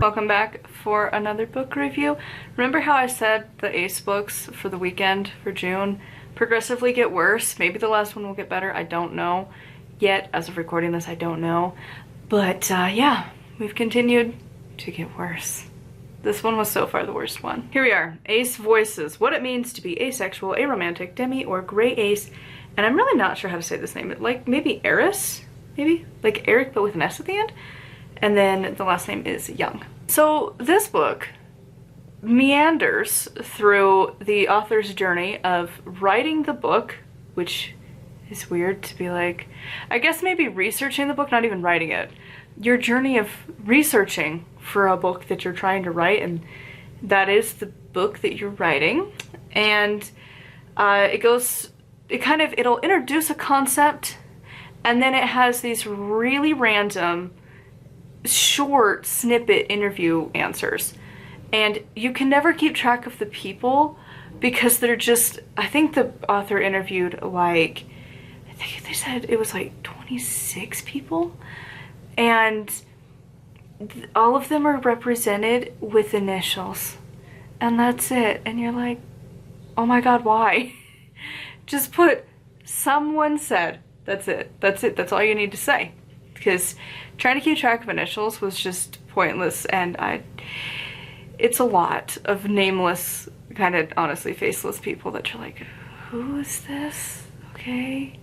Welcome back for another book review. Remember how I said the Ace books for the weekend for June progressively get worse? Maybe the last one will get better. I don't know yet. As of recording this, I don't know. But yeah, we've continued to get worse. This one was so far the worst one. Here we are, Ace Voices, What It Means to Be Asexual, Aromantic, Demi, or Gray Ace. And I'm really not sure how to say this name. Like maybe Eris? Maybe? Like Eric but with an S at the end? And then the last name is Young. So this book meanders through the author's journey of writing the book, which is weird to be like, I guess maybe researching the book, not even writing it. Your journey of researching for a book that you're trying to write, and that is the book that you're writing. And it'll introduce a concept, and then it has these really random short snippet interview answers, and you can never keep track of the people because they're just, I think the author interviewed like, I think they said it was like 26 people, and all of them are represented with initials, and that's it. And you're like, oh my god, why? Just put someone said. That's it. That's it. That's all you need to say. Because trying to keep track of initials was just pointless, and it's a lot of nameless, kind of honestly faceless people that you're like, who is this? Okay.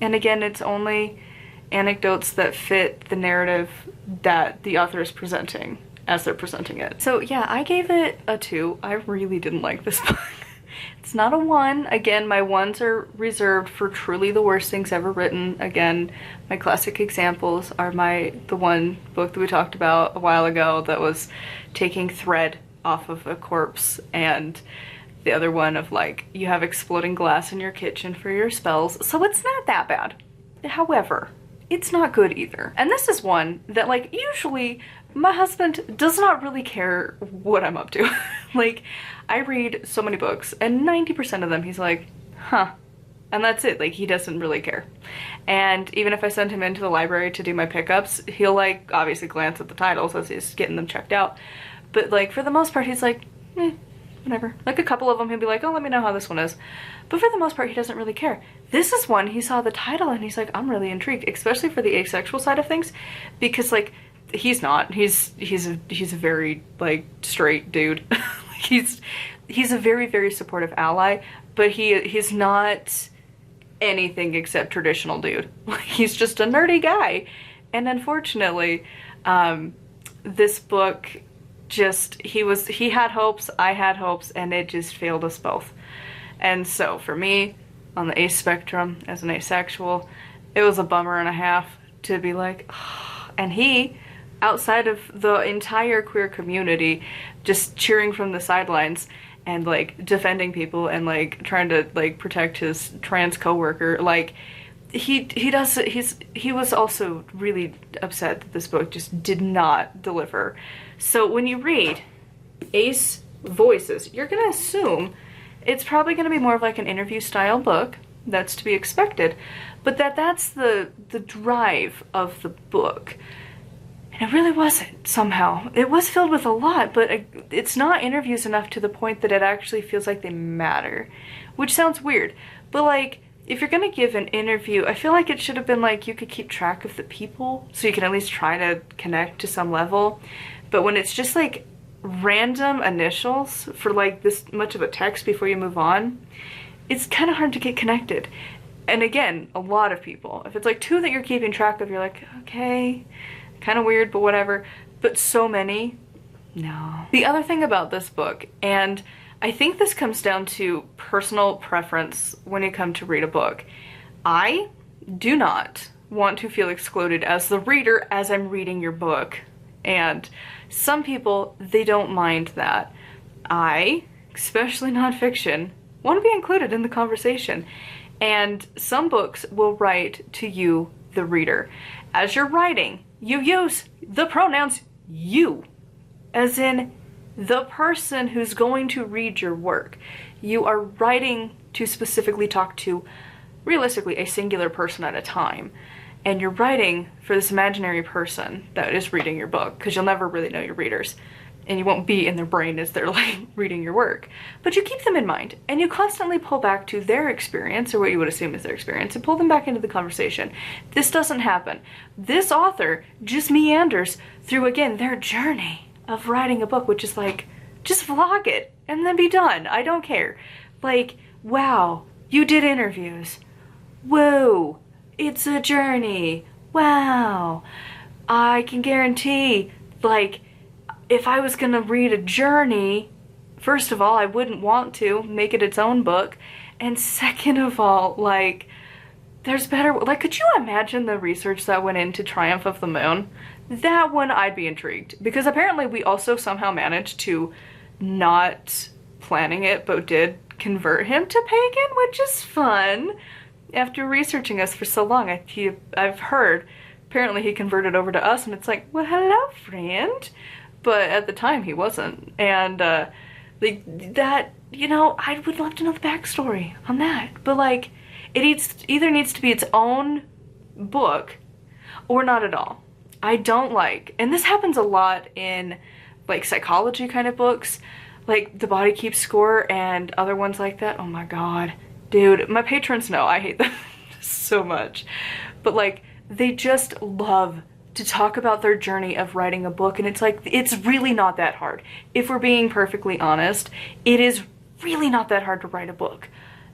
And again, it's only anecdotes that fit the narrative that the author is presenting as they're presenting it. So yeah, I gave it a 2. I really didn't like this book. It's not a 1. Again, my 1s are reserved for truly the worst things ever written. Again, my classic examples are the one book that we talked about a while ago that was taking thread off of a corpse, and the other one of like, you have exploding glass in your kitchen for your spells. So it's not that bad. However, it's not good either. And this is one that, like, usually my husband does not really care what I'm up to. Like, I read so many books, and 90% of them he's like, huh. And that's it. Like, he doesn't really care. And even if I send him into the library to do my pickups, he'll, like, obviously glance at the titles as he's getting them checked out. But, like, for the most part, he's like, whatever. Like, a couple of them he'll be like, oh, let me know how this one is. But for the most part, he doesn't really care. This is one, he saw the title and he's like, I'm really intrigued, especially for the asexual side of things, because, like, he's not. He's a very, like, straight dude. He's a very, very supportive ally, but he's not anything except traditional dude. He's just a nerdy guy. And unfortunately, this book just, he had hopes, I had hopes, and it just failed us both. And so for me, on the ace spectrum, as an asexual, it was a bummer and a half to be like, oh. And he, outside of the entire queer community, just cheering from the sidelines and like defending people and like trying to like protect his trans coworker, like he was also really upset that this book just did not deliver. So when you read Ace Voices, you're gonna assume it's probably gonna be more of like an interview style book. That's to be expected, but that's the drive of the book. And it really wasn't, somehow. It was filled with a lot, but it's not interviews enough to the point that it actually feels like they matter. Which sounds weird, but like, if you're gonna give an interview, I feel like it should have been like, you could keep track of the people, so you can at least try to connect to some level. But when it's just like random initials for like this much of a text before you move on, it's kind of hard to get connected. And again, a lot of people, if it's like 2 that you're keeping track of, you're like, okay, kind of weird, but whatever. But so many, no. The other thing about this book, and I think this comes down to personal preference when you come to read a book, I do not want to feel excluded as the reader as I'm reading your book. And some people, they don't mind that. I, especially nonfiction, want to be included in the conversation. And some books will write to you, the reader. As you're writing, you use the pronouns you, as in the person who's going to read your work. You are writing to specifically talk to, realistically, a singular person at a time. and you're writing for this imaginary person that is reading your book, because you'll never really know your readers, and you won't be in their brain as they're like reading your work, but you keep them in mind, and you constantly pull back to their experience, or what you would assume is their experience, and pull them back into the conversation. This doesn't happen. This author just meanders through, again, their journey of writing a book, which is like, just vlog it and then be done. I don't care. Like, wow, you did interviews. Whoa, it's a journey. Wow. I can guarantee, like, if I was gonna read a journey, first of all, I wouldn't want to make it its own book. And second of all, like, there's better, like, could you imagine the research that went into Triumph of the Moon? That one I'd be intrigued, because apparently we also somehow managed to, not planning it, but did convert him to pagan, which is fun. After researching us for so long, I've heard, apparently he converted over to us, and it's like, well, hello, friend. But at the time he wasn't, and like that, you know, I would love to know the backstory on that. But like, it either needs to be its own book or not at all. I don't like, and this happens a lot in like psychology kind of books, like The Body Keeps Score and other ones like that. Oh my god, dude, my patrons know I hate them so much, but like, they just love to talk about their journey of writing a book, and it's like, it's really not that hard. If we're being perfectly honest, it is really not that hard to write a book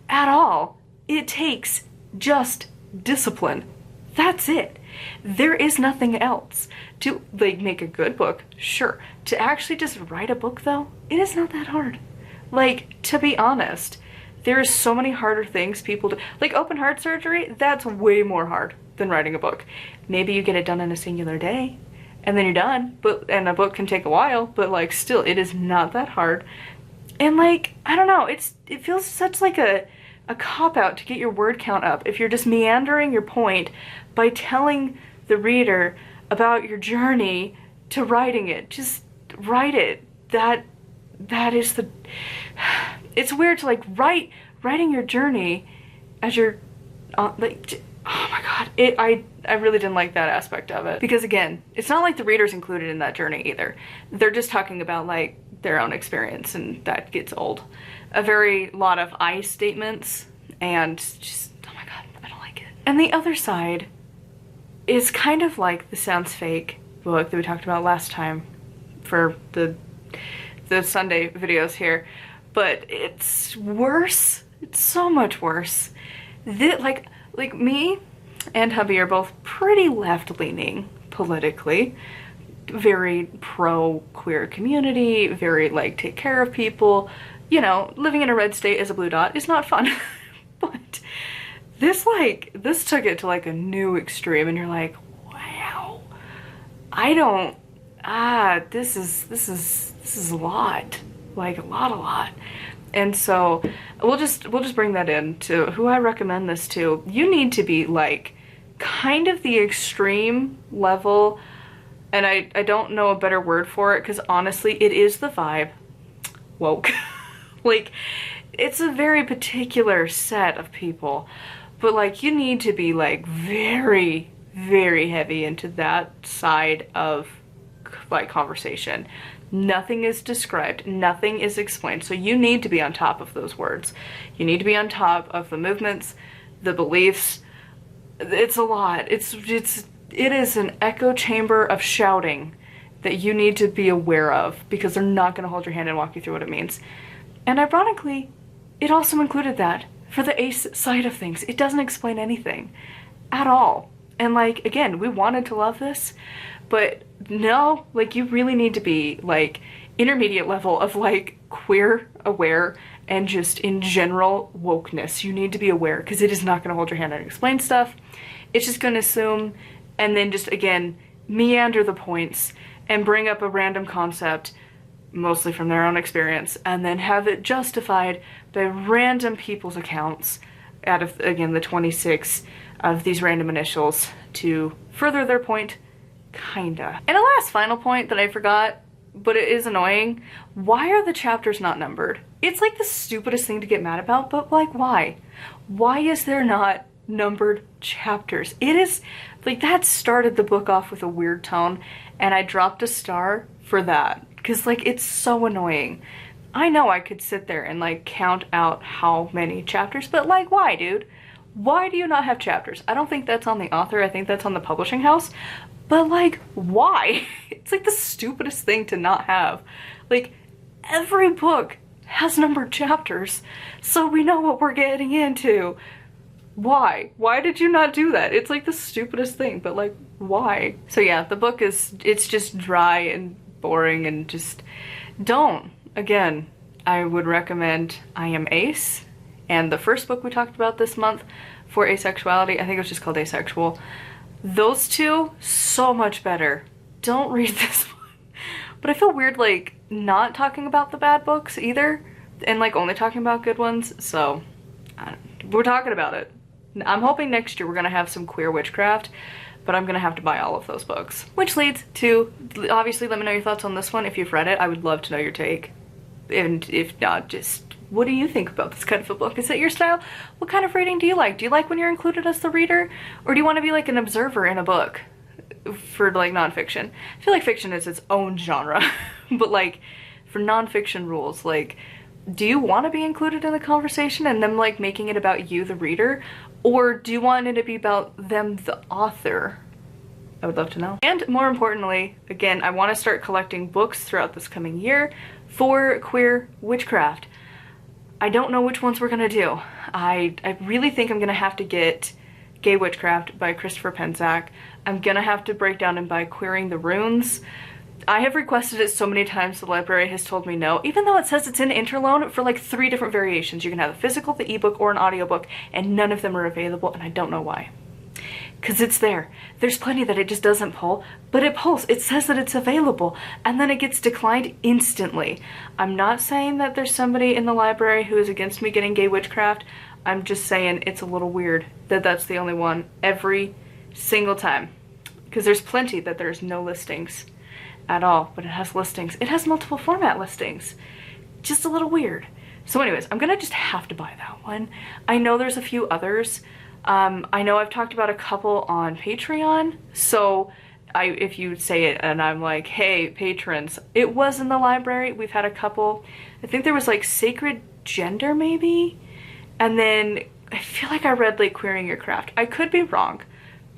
at all. It takes just discipline. That's it. There is nothing else. To like make a good book, sure. To actually just write a book though, it is not that hard. Like, to be honest, there are so many harder things people do. Like open heart surgery, that's way more hard than writing a book. Maybe you get it done in a singular day and then you're done, and a book can take a while, but like still, it is not that hard. And like, I don't know, it feels such like a cop-out to get your word count up if you're just meandering your point by telling the reader about your journey to writing it. Just write it. That is the, it's weird to like writing your journey as you're like, oh my god, I really didn't like that aspect of it, because again, it's not like the reader's included in that journey either. They're just talking about like their own experience, and that gets old. A very lot of I statements, and just, oh my god, I don't like it. And the other side is kind of like the Sounds Fake book that we talked about last time for the Sunday videos here, but it's worse. It's so much worse. Like me and hubby are both pretty left-leaning politically, very pro-queer community, very like take care of people. You know, living in a red state as a blue dot is not fun. But this took it to like a new extreme, and you're like, wow, this is a lot. Like a lot. And so we'll just bring that in to who I recommend this to. You need to be like kind of the extreme level, and I don't know a better word for it, because honestly it is the vibe, woke. Like, it's a very particular set of people, but like you need to be like very, very heavy into that side of like conversation. Nothing is described, nothing is explained, so you need to be on top of those words. You need to be on top of the movements, the beliefs. It's a lot. It is an echo chamber of shouting that you need to be aware of, because they're not going to hold your hand and walk you through what it means. And ironically, it also included that for the ace side of things. It doesn't explain anything at all. And like, again, we wanted to love this, but no, like you really need to be like intermediate level of like queer aware and just in general wokeness. You need to be aware, because it is not going to hold your hand and explain stuff. It's just going to assume, and then just again meander the points and bring up a random concept, mostly from their own experience, and then have it justified by random people's accounts out of, again, the 26 of these random initials to further their point, kinda. And a last final point that I forgot, but it is annoying. Why are the chapters not numbered? It's like the stupidest thing to get mad about, but like, why? Why is there not numbered chapters. It is, like, that started the book off with a weird tone, and I dropped a star for that. Because, like, it's so annoying. I know I could sit there and, like, count out how many chapters, but, like, why, dude? Why do you not have chapters? I don't think that's on the author. I think that's on the publishing house. But, like, why? It's, like, the stupidest thing to not have. Like, every book has numbered chapters, so we know what we're getting into. Why? Why did you not do that? It's, like, the stupidest thing, but, like, why? So, yeah, the book is, it's just dry and boring and just don't. Again, I would recommend I Am Ace, and the first book we talked about this month for asexuality, I think it was just called Asexual. Those two, so much better. Don't read this one. But I feel weird, like, not talking about the bad books either, and, like, only talking about good ones, so we're talking about it. I'm hoping next year we're gonna have some queer witchcraft, but I'm gonna have to buy all of those books. Which leads to, obviously, let me know your thoughts on this one. If you've read it, I would love to know your take. And if not, just what do you think about this kind of a book? Is it your style? What kind of reading do you like? Do you like when you're included as the reader? Or do you want to be like an observer in a book for like nonfiction? I feel like fiction is its own genre, but like for nonfiction rules, like, do you want to be included in the conversation and them like making it about you, the reader? Or do you want it to be about them, the author? I would love to know. And more importantly, again, I want to start collecting books throughout this coming year for queer witchcraft. I don't know which ones we're gonna do. I really think I'm gonna have to get Gay Witchcraft by Christopher Penczak. I'm gonna have to break down and buy Queering the Runes. I have requested it so many times, the library has told me no, even though it says it's in Interloan for like 3 different variations. You can have a physical, the ebook, or an audiobook, and none of them are available, and I don't know why. Because it's there. There's plenty that it just doesn't pull, but it pulls. It says that it's available, and then it gets declined instantly. I'm not saying that there's somebody in the library who is against me getting Gay Witchcraft. I'm just saying it's a little weird that that's the only one every single time. Because there's plenty that there's no listings at all, but it has listings. It has multiple format listings. Just a little weird. So anyways, I'm gonna just have to buy that one. I know there's a few others. I know I've talked about a couple on Patreon, so if you say it and I'm like, hey, patrons, it was in the library. We've had a couple. I think there was like Sacred Gender maybe, and then I feel like I read like Queering Your Craft. I could be wrong.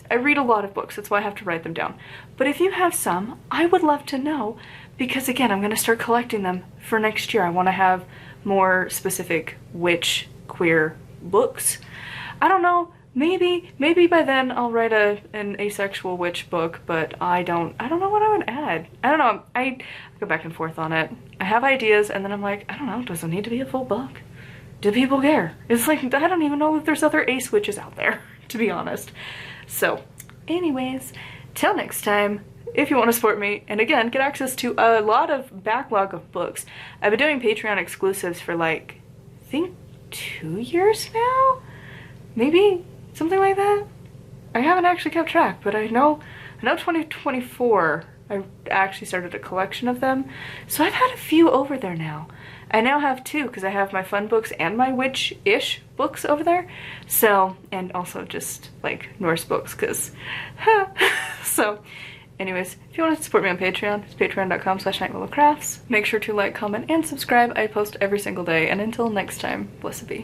I read a lot of books, that's why I have to write them down. But if you have some, I would love to know, because again, I'm gonna start collecting them for next year. I wanna have more specific witch queer books. I don't know, maybe by then I'll write an asexual witch book, but I don't know what I would add. I don't know, I go back and forth on it. I have ideas and then I'm like, I don't know, does it need to be a full book? Do people care? It's like, I don't even know if there's other ace witches out there, to be honest. So anyways, till next time, if you want to support me, and again, get access to a lot of backlog of books. I've been doing Patreon exclusives for like, I think 2 years now? Maybe something like that? I haven't actually kept track, but I know 2024 I actually started a collection of them. So I've had a few over there now. I now have 2 because I have my fun books and my witch-ish books over there. So, and also just like Norse books because, so anyways, if you want to support me on Patreon, it's patreon.com/nightwillowcrafts. Make sure to like, comment, and subscribe. I post every single day, and until next time, blessed be.